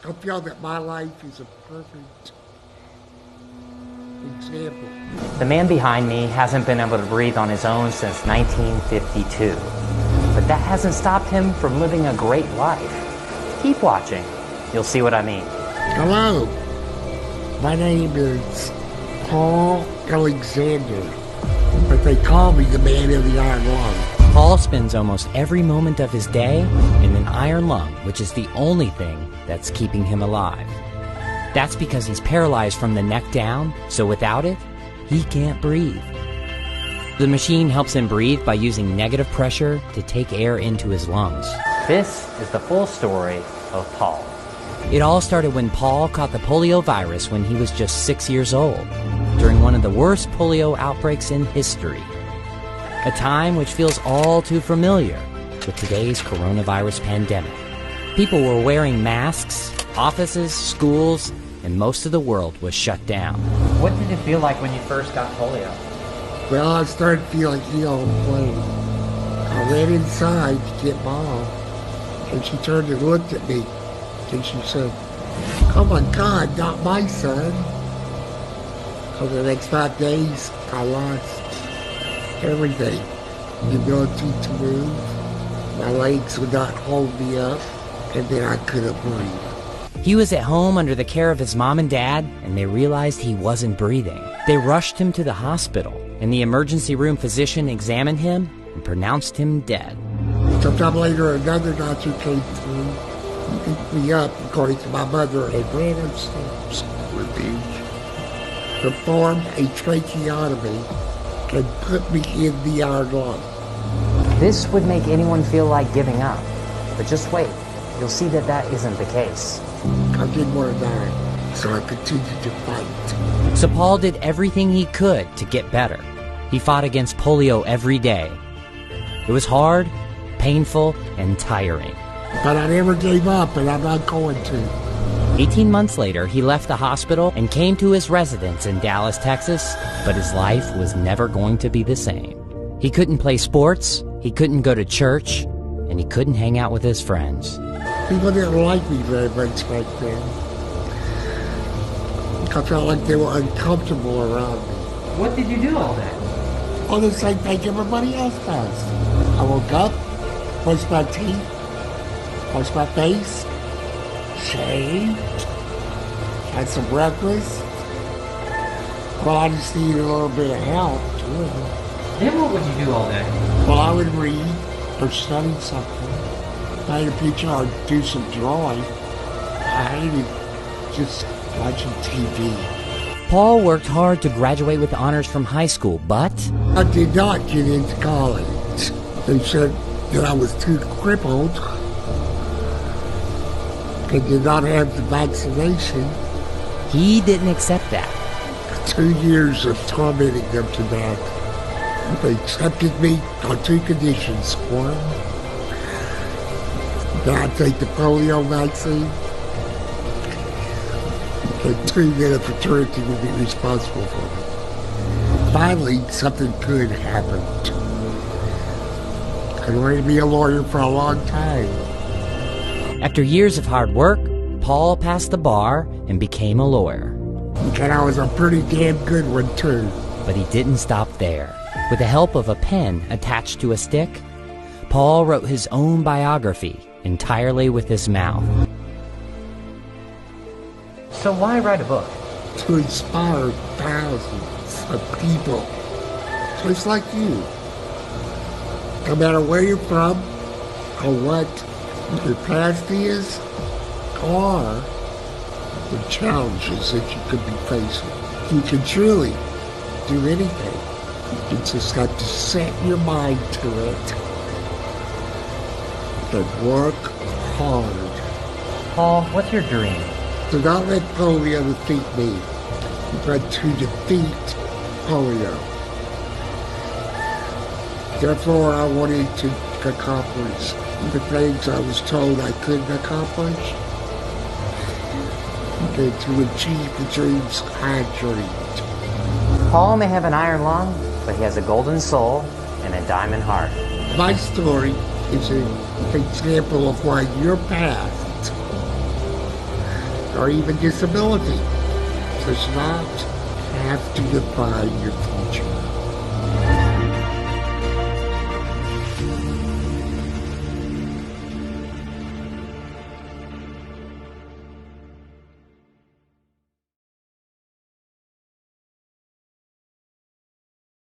I feel that my life is a perfect example. The man behind me hasn't been able to breathe on his own since 1952. But that hasn't stopped him from living a great life. Keep watching. You'll see what I mean. Hello. My name is Paul Alexander, but they call me the man of the iron lung. Paul spends almost every moment of his day in an iron lung, which is the only thing that's keeping him alive. That's because he's paralyzed from the neck down, so without it, he can't breathe. The machine helps him breathe by using negative pressure to take air into his lungs. This is the full story of Paul. It all started when Paul caught the polio virus when he was just 6 years old, during one of the worst polio outbreaks in history. A time which feels all too familiar with today's coronavirus pandemic. People were wearing masks, offices, schools, and most of the world was shut down. What did it feel like when you first got polio? Well, I started feeling ill and plain. I ran inside to get Mom, and she turned and looked at me, and she said, "Oh my God, not my son." For the next 5 days, I lost everything. The ability to move, my legs would not hold me up, and then I couldn't breathe. He was at home under the care of his mom and dad, and they realized he wasn't breathing. They rushed him to the hospital, and the emergency room physician examined him and pronounced him dead. Sometime later, another doctor came through, picked me up, according to my mother, and ran upstairs with me, performed a tracheotomy, and put me in the iron lung. This would make anyone feel like giving up. But just wait, you'll see that that isn't the case. I didn't want to die, so I continued to fight. So Paul did everything he could to get better. He fought against polio every day. It was hard, painful, and tiring. But I never gave up, and I'm not going to. 18 months later, he left the hospital and came to his residence in Dallas, Texas, but his life was never going to be the same. He couldn't play sports, he couldn't go to church, and he couldn't hang out with his friends. People didn't like me very much back then. I felt like they were uncomfortable around me. What did you do all day? All the same thing everybody else does. I woke up, brushed my teeth, washed my face, shaved, had some breakfast. Well, I just needed a little bit of help, too. Then what would you do all day? Well, I would read or study something. Paint a picture or do some drawing. I hated just watching TV. Paul worked hard to graduate with honors from high school, but I did not get into college. They said that I was too crippled. They did not have the vaccination. he didn't accept that. 2 years of tormenting them to death. They accepted me on 2 conditions. One, that I take the polio vaccine. And 2, that a fraternity would be responsible for me. Finally, something good happened. I wanted to be a lawyer for a long time. After years of hard work, Paul passed the bar and became a lawyer. And I was a pretty damn good one, too. But he didn't stop there. With the help of a pen attached to a stick, Paul wrote his own biography entirely with his mouth. So why write a book? To inspire thousands of people, just like you. No matter where you're from, or what your past is, or the challenges that you could be facing. You can truly do anything. You just have to set your mind to it and work hard. Paul, what's your dream? Do not let polio defeat me, but to defeat polio. Therefore, I wanted to accomplish the things I was told I couldn't accomplish, and to achieve the dreams I dreamed. Paul may have an iron lung, but he has a golden soul and a diamond heart. My story is an example of why your past or even disability does not have to define your future.